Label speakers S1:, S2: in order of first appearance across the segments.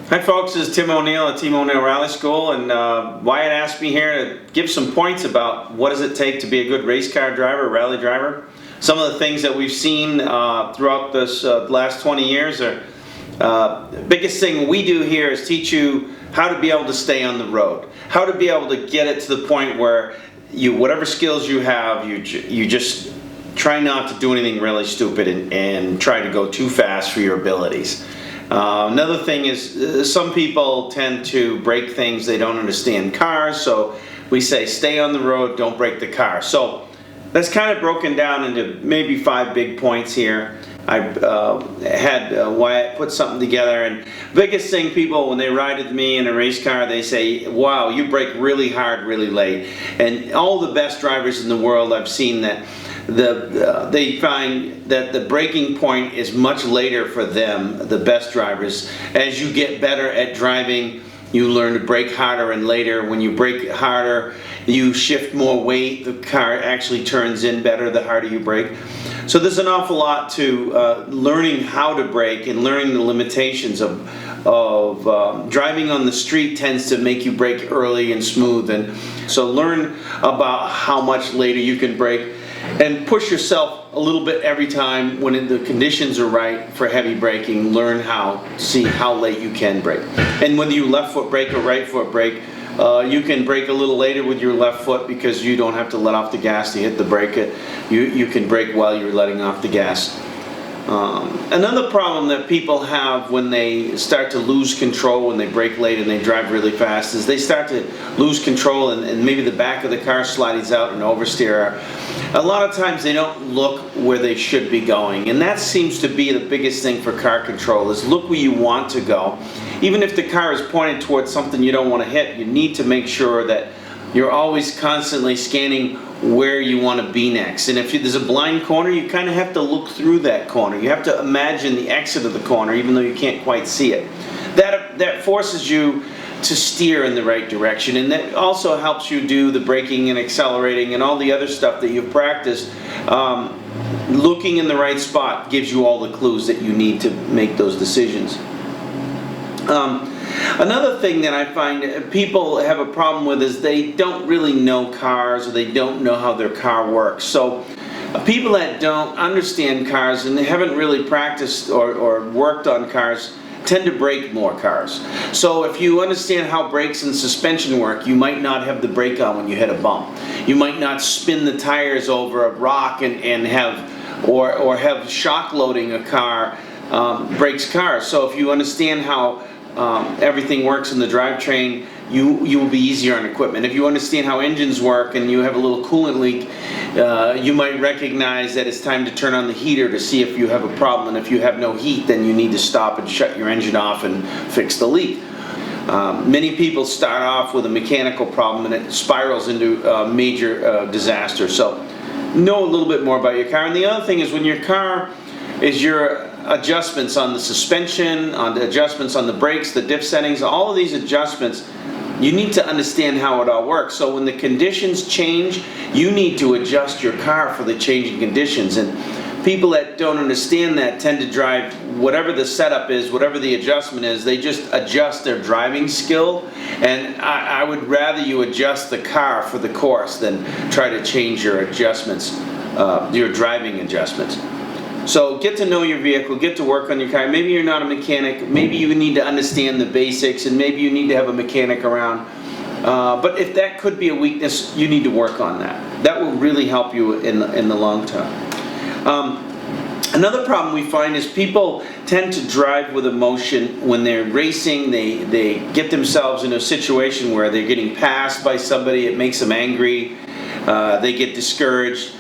S1: Hi folks, this is Tim O'Neill at Team O'Neill Rally School, and Wyatt asked me here to give some points about what does it take to be a good race car driver, rally driver. Some of the things that we've seen throughout this last 20 years are the biggest thing we do here is teach you how to be able to stay on the road, how to be able to get it to the point where whatever skills you have, you just try not to do anything really stupid and try to go too fast for your abilities. Another thing is some people tend to break things. They don't understand cars, so we say stay on the road, don't break the car. So that's kind of broken down into maybe 5 big points here. I had Wyatt put something together, and biggest thing, people when they ride with me in a race car, they say, wow, you brake really hard really late. And all the best drivers in the world, I've seen that they find that the braking point is much later for them, the best drivers. As you get better at driving, you learn to brake harder and later. When you brake harder, you shift more weight, the car actually turns in better the harder you brake. So there's an awful lot to learning how to brake and learning the limitations of driving on the street tends to make you brake early and smooth, and so learn about how much later you can brake and push yourself a little bit every time when the conditions are right for heavy braking. Learn see how late you can brake. And whether you left foot brake or right foot brake, you can brake a little later with your left foot because you don't have to let off the gas to hit the brake. You can brake while you're letting off the gas. Another problem that people have when they start to lose control, when they brake late and they drive really fast, is they start to lose control and maybe the back of the car slides out and oversteer. A lot of times they don't look where they should be going, and that seems to be the biggest thing for car control, is look where you want to go. Even if the car is pointed towards something you don't want to hit, you need to make sure that you're always constantly scanning where you want to be next. And if there's a blind corner, you kind of have to look through that corner. You have to imagine the exit of the corner even though you can't quite see it. That forces you to steer in the right direction, and that also helps you do the braking and accelerating and all the other stuff that you've practiced. Looking in the right spot gives you all the clues that you need to make those decisions. Another thing that I find people have a problem with is they don't really know cars, or they don't know how their car works. So people that don't understand cars and they haven't really practiced or worked on cars tend to break more cars. So if you understand how brakes and suspension work, you might not have the brake on when you hit a bump. You might not spin the tires over a rock and have shock loading a car breaks cars. So if you understand how everything works in the drivetrain, you will be easier on equipment. If you understand how engines work and you have a little coolant leak, you might recognize that it's time to turn on the heater to see if you have a problem, and if you have no heat, then you need to stop and shut your engine off and fix the leak. Many people start off with a mechanical problem and it spirals into a major disaster. So know a little bit more about your car. And the other thing is, when your car is your adjustments on the suspension, on the adjustments on the brakes, the diff settings, all of these adjustments, you need to understand how it all works. So when the conditions change, you need to adjust your car for the changing conditions. And people that don't understand that tend to drive whatever the setup is, whatever the adjustment is, they just adjust their driving skill. And I would rather you adjust the car for the course than try to change your adjustments, your driving adjustments. So get to know your vehicle, get to work on your car. Maybe you're not a mechanic, maybe you need to understand the basics, and maybe you need to have a mechanic around. But if that could be a weakness, you need to work on that. That will really help you in the long term. Another problem we find is people tend to drive with emotion when they're racing. They get themselves in a situation where they're getting passed by somebody, it makes them angry, they get discouraged.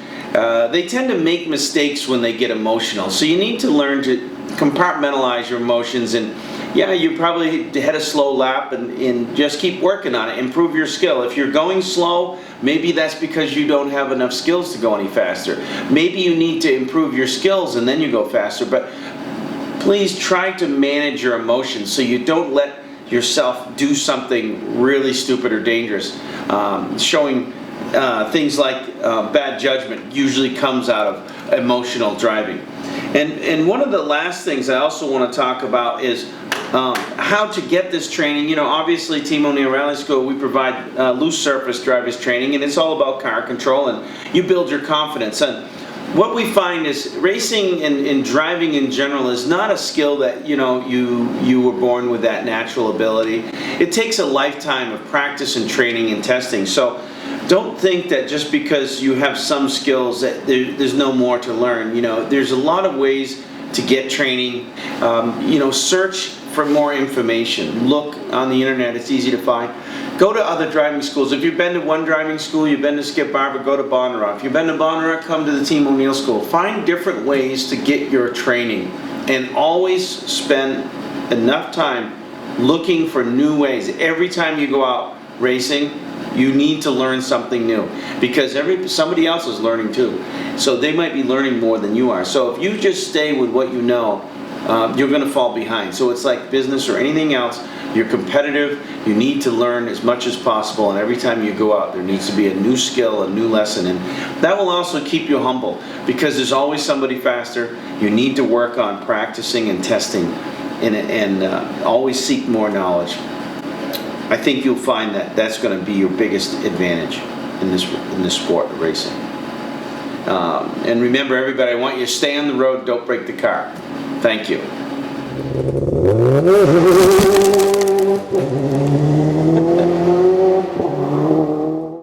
S1: They tend to make mistakes when they get emotional. So you need to learn to compartmentalize your emotions, and yeah, you probably had a slow lap and just keep working on it, improve your skill. If you're going slow, maybe that's because you don't have enough skills to go any faster. Maybe you need to improve your skills and then you go faster, but please try to manage your emotions so you don't let yourself do something really stupid or dangerous. Showing things like bad judgment usually comes out of emotional driving. And one of the last things I also want to talk about is How to get this training, obviously Team O'Neill Rally School, we provide loose surface drivers training, and it's all about car control, and you build your confidence. And what we find is racing and driving in general is not a skill that you were born with that natural ability. It takes a lifetime of practice and training and testing. So don't think that just because you have some skills that there's no more to learn. There's a lot of ways to get training. Search for more information. Look on the internet, it's easy to find. Go to other driving schools. If you've been to one driving school, you've been to Skip Barber, go to Bonnaroo. If you've been to Bonnaroo, come to the Team O'Neill School. Find different ways to get your training, and always spend enough time looking for new ways. Every time you go out racing, you need to learn something new, because somebody else is learning too. So they might be learning more than you are. So if you just stay with what you know, you're going to fall behind. So it's like business or anything else. You're competitive. You need to learn as much as possible, and every time you go out, there needs to be a new skill, a new lesson, and that will also keep you humble, because there's always somebody faster. You need to work on practicing and testing, and always seek more knowledge. I think you'll find that that's going to be your biggest advantage in this sport of racing. And remember, everybody, I want you to stay on the road, don't break the car. Thank you.